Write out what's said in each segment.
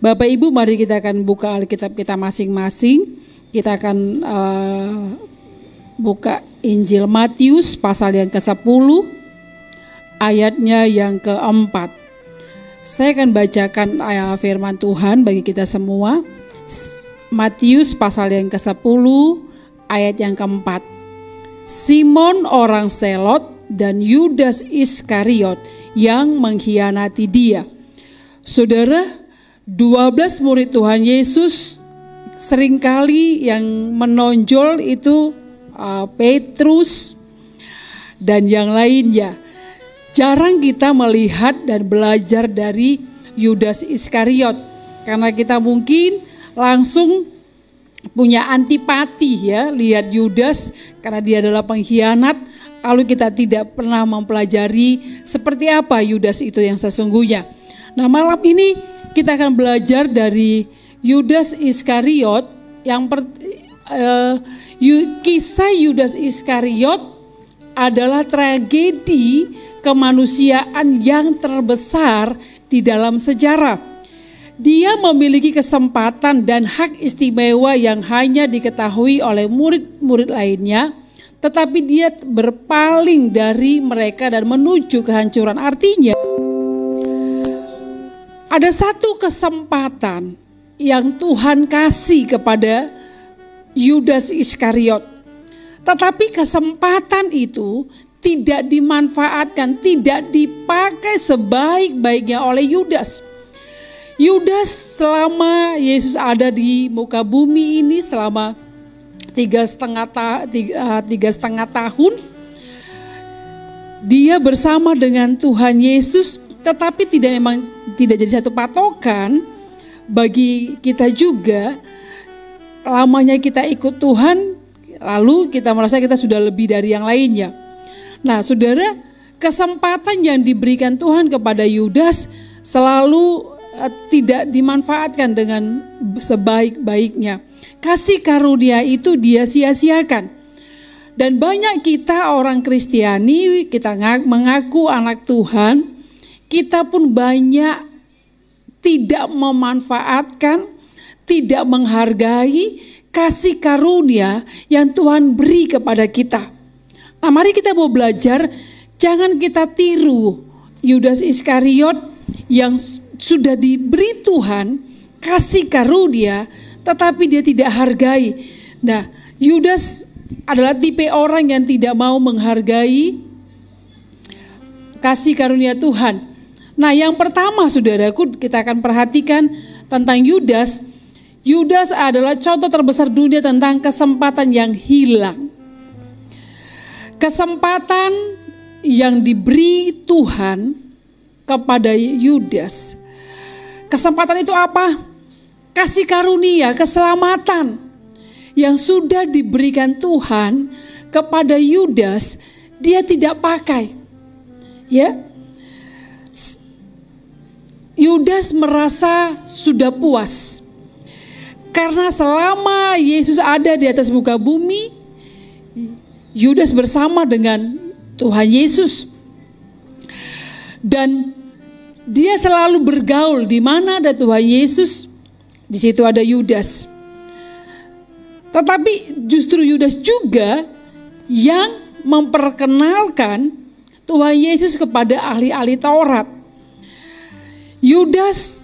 Bapak Ibu, mari kita akan buka Alkitab kita masing-masing. Kita akan buka Injil Matius pasal yang ke-10, ayatnya yang ke-4. Saya akan bacakan ayat firman Tuhan bagi kita semua. Matius pasal yang ke-10, ayat yang ke-4. Simon orang Selot dan Yudas Iskariot yang mengkhianati dia. Saudara, 12 murid Tuhan Yesus seringkali yang menonjol itu Petrus dan yang lainnya. Jarang kita melihat dan belajar dari Yudas Iskariot karena kita mungkin langsung punya antipati ya, lihat Yudas karena dia adalah pengkhianat, lalu kita tidak pernah mempelajari seperti apa Yudas itu yang sesungguhnya. Nah, malam ini kita akan belajar dari Yudas Iskariot. Kisah Yudas Iskariot adalah tragedi kemanusiaan yang terbesar di dalam sejarah. Dia memiliki kesempatan dan hak istimewa yang hanya diketahui oleh murid-murid lainnya, tetapi dia berpaling dari mereka dan menuju kehancuran. Artinya, ada satu kesempatan yang Tuhan kasih kepada Yudas Iskariot, tetapi kesempatan itu tidak dimanfaatkan, tidak dipakai sebaik-baiknya oleh Yudas. Yudas selama Yesus ada di muka bumi ini selama 3,5 tahun, dia bersama dengan Tuhan Yesus, tetapi tidak jadi satu patokan bagi kita juga. Lamanya kita ikut Tuhan, lalu kita merasa kita sudah lebih dari yang lainnya. Nah, saudara, kesempatan yang diberikan Tuhan kepada Yudas selalu tidak dimanfaatkan dengan sebaik-baiknya. Kasih karunia itu dia sia-siakan. Dan banyak kita orang Kristiani, kita mengaku anak Tuhan, kita pun banyak tidak memanfaatkan, tidak menghargai kasih karunia yang Tuhan beri kepada kita. Nah, mari kita mau belajar, jangan kita tiru Yudas Iskariot yang sudah diberi Tuhan kasih karunia, tetapi dia tidak hargai. Nah, Yudas adalah tipe orang yang tidak mau menghargai kasih karunia Tuhan. Nah, yang pertama saudaraku, kita akan perhatikan tentang Yudas. Yudas adalah contoh terbesar dunia tentang kesempatan yang hilang. Kesempatan yang diberi Tuhan kepada Yudas. Kesempatan itu apa? Kasih karunia, keselamatan yang sudah diberikan Tuhan kepada Yudas, dia tidak pakai. Ya. Yudas merasa sudah puas. Karena selama Yesus ada di atas muka bumi, Yudas bersama dengan Tuhan Yesus. Dan dia selalu bergaul, di mana ada Tuhan Yesus, di situ ada Yudas. Tetapi justru Yudas juga yang memperkenalkan Tuhan Yesus kepada ahli-ahli Taurat. Yudas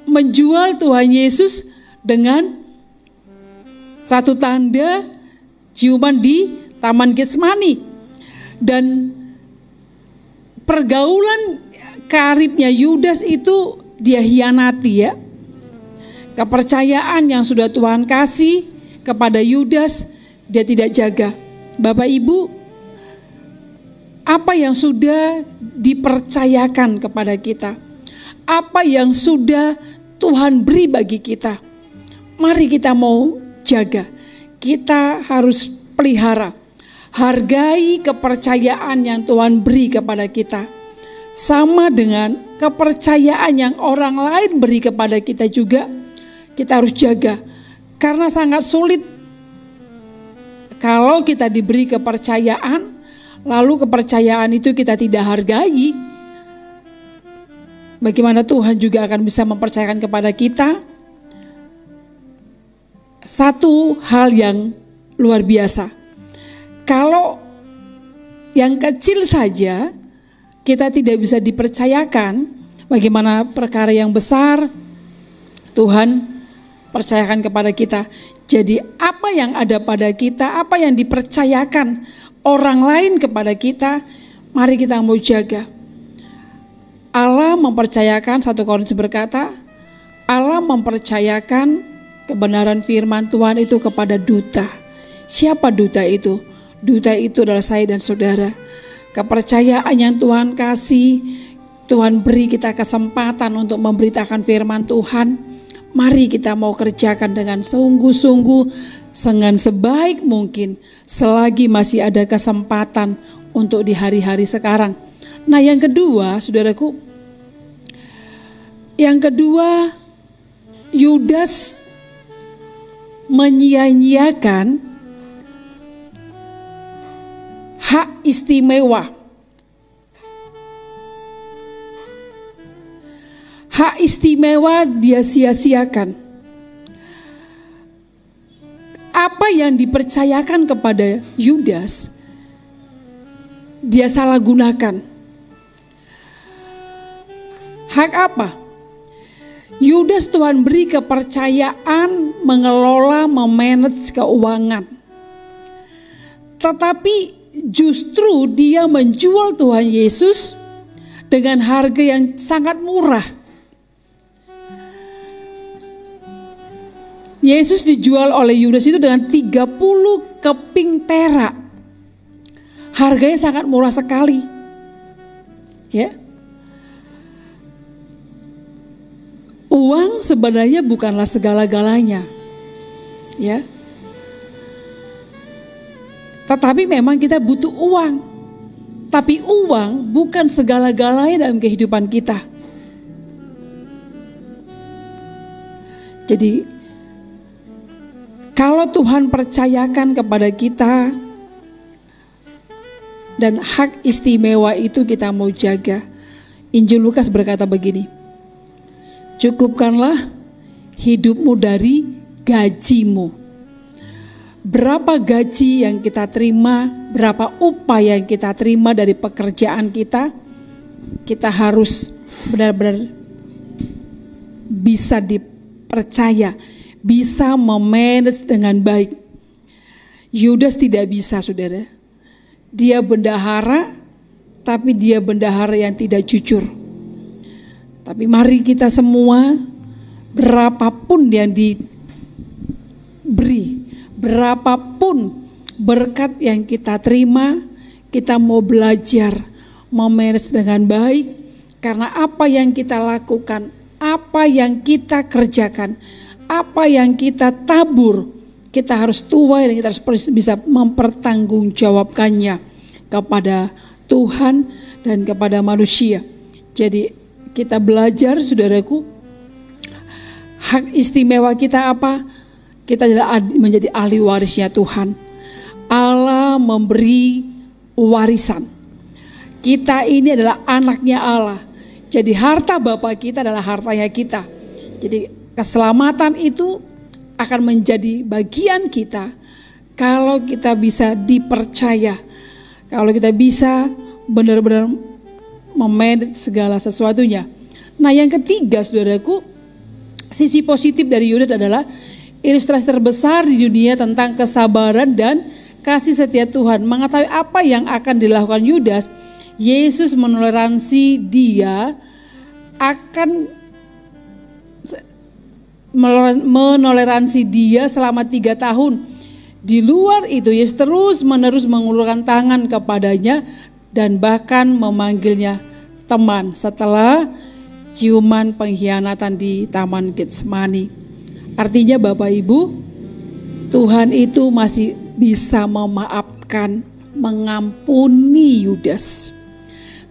menjual Tuhan Yesus dengan satu tanda ciuman di Taman Getsemani. Dan pergaulan karibnya Yudas itu dia hianati ya. Kepercayaan yang sudah Tuhan kasih kepada Yudas, dia tidak jaga. Bapak Ibu, apa yang sudah dipercayakan kepada kita, apa yang sudah Tuhan beri bagi kita, mari kita mau jaga. Kita harus pelihara, hargai kepercayaan yang Tuhan beri kepada kita. Sama dengan kepercayaan yang orang lain beri kepada kita juga, kita harus jaga. Karena sangat sulit kalau kita diberi kepercayaan, lalu kepercayaan itu kita tidak hargai. bagaimana Tuhan juga akan bisa mempercayakan kepada kita satu hal yang luar biasa. Kalau yang kecil saja kita tidak bisa dipercayakan, bagaimana perkara yang besar Tuhan percayakan kepada kita. Jadi apa yang ada pada kita, apa yang dipercayakan orang lain kepada kita, mari kita mau jaga. Allah mempercayakan, 1 Korintus berkata, Allah mempercayakan kebenaran firman Tuhan itu kepada duta. Siapa duta itu? Duta itu adalah saya dan saudara. Kepercayaan yang Tuhan kasih, Tuhan beri kita kesempatan untuk memberitakan firman Tuhan. Mari kita mau kerjakan dengan sungguh-sungguh, dengan sebaik mungkin, selagi masih ada kesempatan untuk di hari-hari sekarang. Nah, yang kedua, saudaraku, yang kedua, Yudas menyia-nyiakan hak istimewa. Hak istimewa dia sia-siakan. Apa yang dipercayakan kepada Yudas, dia salah gunakan. Hak apa? Yudas Tuhan beri kepercayaan mengelola, memanage keuangan. Tetapi justru dia menjual Tuhan Yesus dengan harga yang sangat murah. Yesus dijual oleh Yudas itu dengan 30 keping perak. Harganya sangat murah sekali. Ya. Uang sebenarnya bukanlah segala-galanya. Ya. Tetapi memang kita butuh uang. Tapi uang bukan segala-galanya dalam kehidupan kita. Jadi kalau Tuhan percayakan kepada kita dan hak istimewa itu kita mau jaga. Injil Lukas berkata begini, cukupkanlah hidupmu dari gajimu. Berapa gaji yang kita terima, berapa upah yang kita terima dari pekerjaan kita, kita harus benar-benar bisa dipercaya, bisa memanage dengan baik. Yudas tidak bisa, saudara. Dia bendahara, tapi dia bendahara yang tidak jujur. Tapi mari kita semua, berapapun yang diberi, berapapun berkat yang kita terima, kita mau belajar memanage dengan baik. Karena apa yang kita lakukan, apa yang kita kerjakan, apa yang kita tabur, kita harus tuai dan kita harus bisa mempertanggungjawabkannya kepada Tuhan dan kepada manusia. Jadi kita belajar, saudaraku, hak istimewa kita apa? Kita adalah menjadi ahli warisnya Tuhan. Allah memberi warisan. Kita ini adalah anaknya Allah. Jadi harta Bapa kita adalah hartanya kita. Jadi keselamatan itu akan menjadi bagian kita kalau kita bisa dipercaya. Kalau kita bisa benar-benar memanage segala sesuatunya. Nah, yang ketiga, saudaraku, sisi positif dari Yudas adalah ilustrasi terbesar di dunia tentang kesabaran dan kasih setia Tuhan. Mengetahui apa yang akan dilakukan Yudas, Yesus menoleransi dia menoleransi dia selama 3 tahun. Di luar itu Yesus terus-menerus mengulurkan tangan kepadanya dan bahkan memanggilnya teman setelah ciuman pengkhianatan di Taman Getsemani. Artinya Bapak Ibu, Tuhan itu masih bisa memaafkan, mengampuni Yudas.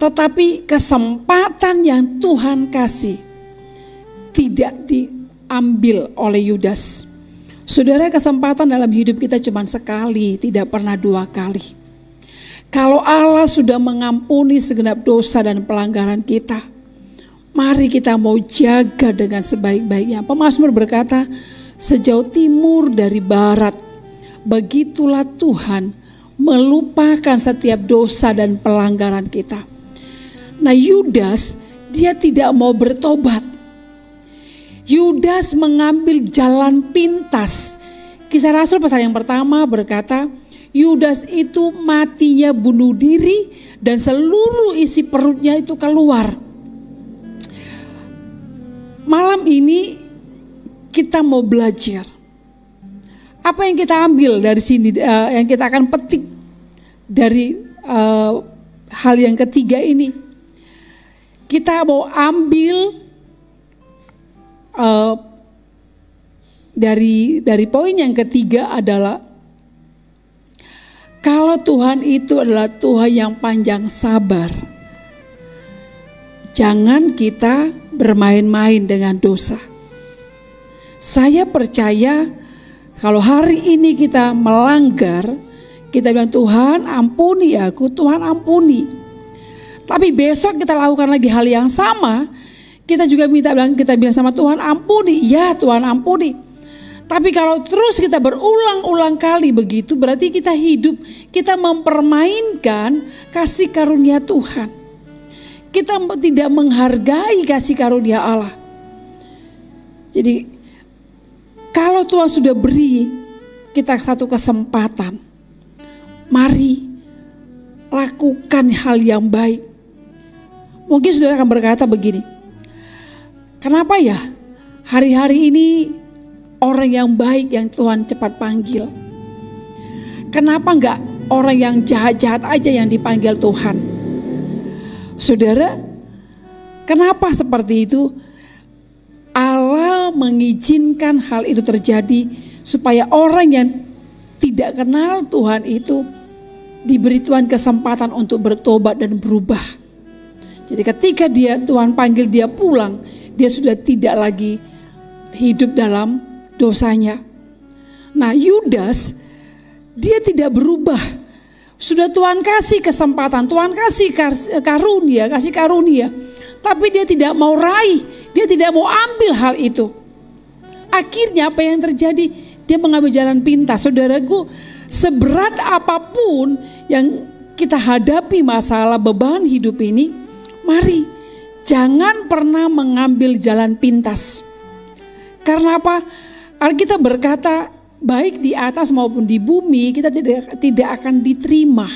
Tetapi kesempatan yang Tuhan kasih tidak diambil oleh Yudas. Saudara, kesempatan dalam hidup kita cuma sekali, tidak pernah 2 kali. Kalau Allah sudah mengampuni segenap dosa dan pelanggaran kita, Mari kita mau jaga dengan sebaik-baiknya. Pemazmur berkata, sejauh timur dari barat, begitulah Tuhan melupakan setiap dosa dan pelanggaran kita. Nah, Yudas, dia tidak mau bertobat. Yudas mengambil jalan pintas. Kisah Rasul pasal yang pertama berkata, Yudas itu matinya bunuh diri dan seluruh isi perutnya itu keluar. Malam ini kita mau belajar. Apa yang kita ambil dari sini, yang kita akan petik dari hal yang ketiga ini? Kita mau ambil dari poin yang ketiga adalah kalau Tuhan itu adalah Tuhan yang panjang sabar, jangan kita bermain-main dengan dosa. Saya percaya kalau hari ini kita melanggar, kita bilang Tuhan ampuni aku, Tuhan ampuni. Tapi besok kita lakukan lagi hal yang sama, kita juga kita bilang sama Tuhan ampuni, ya Tuhan ampuni. Tapi kalau terus kita berulang-ulang kali begitu, berarti kita hidup, kita mempermainkan kasih karunia Tuhan. Kita tidak menghargai kasih karunia Allah. Jadi kalau Tuhan sudah beri kita satu kesempatan, mari lakukan hal yang baik. Mungkin saudara akan berkata begini, kenapa ya hari-hari ini orang yang baik yang Tuhan cepat panggil? Kenapa enggak orang yang jahat-jahat aja yang dipanggil Tuhan? Saudara, kenapa seperti itu? Allah mengizinkan hal itu terjadi supaya orang yang tidak kenal Tuhan itu diberi Tuhan kesempatan untuk bertobat dan berubah. Jadi ketika Tuhan panggil dia pulang, dia sudah tidak lagi hidup dalam dosanya. Nah, Yudas dia tidak berubah. Sudah Tuhan kasih kesempatan, Tuhan kasih karunia, tapi dia tidak mau raih, dia tidak mau ambil hal itu. Akhirnya apa yang terjadi? Dia mengambil jalan pintas. Saudaraku, seberat apapun yang kita hadapi masalah beban hidup ini, mari jangan pernah mengambil jalan pintas. Karena apa? Alkitab berkata, baik di atas maupun di bumi kita tidak akan diterima.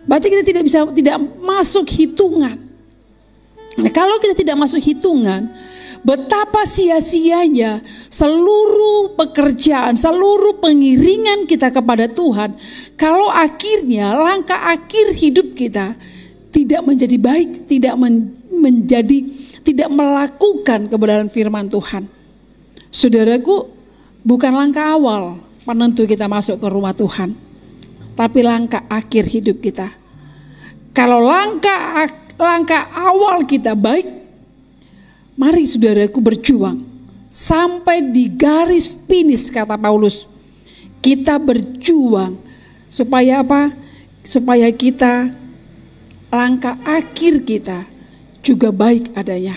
Berarti kita tidak masuk hitungan. Nah, kalau kita tidak masuk hitungan, betapa sia-sianya seluruh pekerjaan, seluruh pengiringan kita kepada Tuhan. Kalau akhirnya langkah akhir hidup kita tidak menjadi baik, tidak melakukan kebenaran firman Tuhan. Saudaraku, bukan langkah awal penentu kita masuk ke rumah Tuhan, tapi langkah akhir hidup kita. Kalau langkah awal kita baik, mari saudaraku berjuang sampai di garis finish, kata Paulus. Kita berjuang supaya apa? Supaya kita langkah akhir kita juga baik adanya.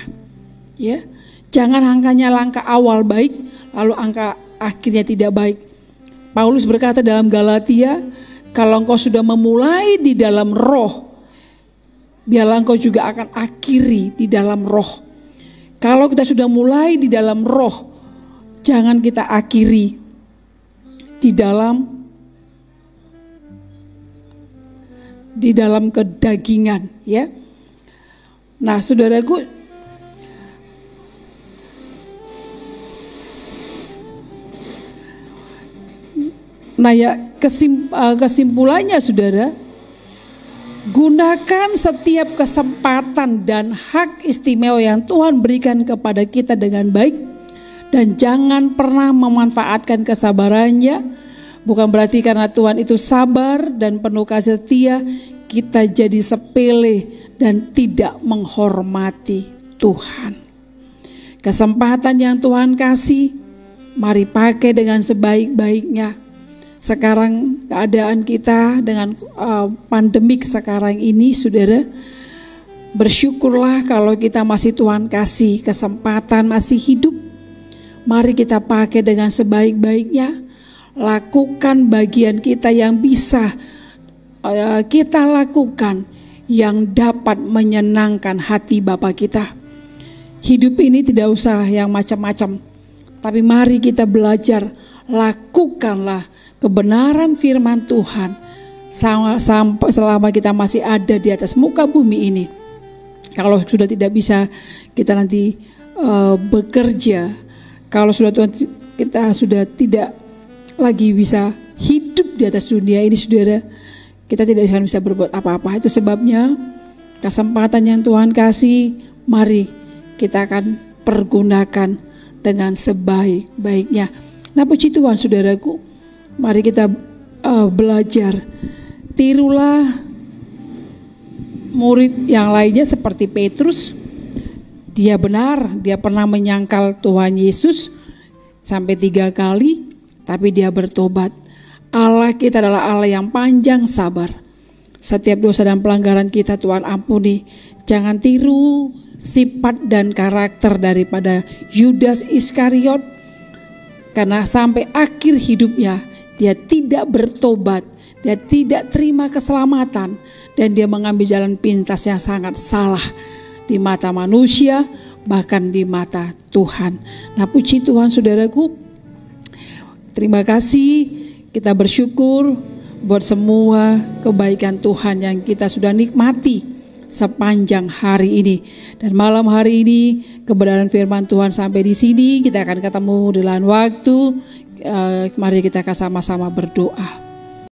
Ya, jangan hanya langkah awal baik, lalu angka akhirnya tidak baik. Paulus berkata dalam Galatia, kalau engkau sudah memulai di dalam roh, biarlah engkau juga akan akhiri di dalam roh. Kalau kita sudah mulai di dalam roh, jangan kita akhiri di dalam kedagingan, ya. Nah, saudaraku, nah ya, kesimpulannya saudara, gunakan setiap kesempatan dan hak istimewa yang Tuhan berikan kepada kita dengan baik, dan jangan pernah memanfaatkan kesabarannya. Bukan berarti karena Tuhan itu sabar dan penuh kasih setia, kita jadi sepele dan tidak menghormati Tuhan. Kesempatan yang Tuhan kasih, mari pakai dengan sebaik-baiknya. Sekarang keadaan kita dengan pandemik sekarang ini, saudara, Bersyukurlah kalau kita masih Tuhan kasih kesempatan, masih hidup. Mari kita pakai dengan sebaik-baiknya. Lakukan bagian kita yang bisa kita lakukan, yang dapat menyenangkan hati Bapa kita. Hidup ini tidak usah yang macam-macam, tapi mari kita belajar, lakukanlah kebenaran firman Tuhan selama kita masih ada di atas muka bumi ini. Kalau sudah tidak bisa kita nanti bekerja, kalau sudah Tuhan kita sudah tidak lagi bisa hidup di atas dunia ini, saudara, kita tidak akan bisa berbuat apa-apa. Itu sebabnya kesempatan yang Tuhan kasih, mari kita akan pergunakan dengan sebaik-baiknya. Nah, puji Tuhan saudaraku, mari kita belajar. Tirulah murid yang lainnya seperti Petrus. Dia benar, dia pernah menyangkal Tuhan Yesus sampai 3 kali, tapi dia bertobat. Allah kita adalah Allah yang panjang sabar. Setiap dosa dan pelanggaran kita Tuhan ampuni. Jangan tiru sifat dan karakter daripada Yudas Iskariot, karena sampai akhir hidupnya dia tidak bertobat, dia tidak terima keselamatan, dan dia mengambil jalan pintas yang sangat salah di mata manusia, bahkan di mata Tuhan. Nah, puji Tuhan saudaraku, terima kasih, kita bersyukur buat semua kebaikan Tuhan yang kita sudah nikmati sepanjang hari ini. Dan malam hari ini kebenaran firman Tuhan sampai di sini. Kita akan ketemu di lain waktu. Mari kita sama-sama berdoa.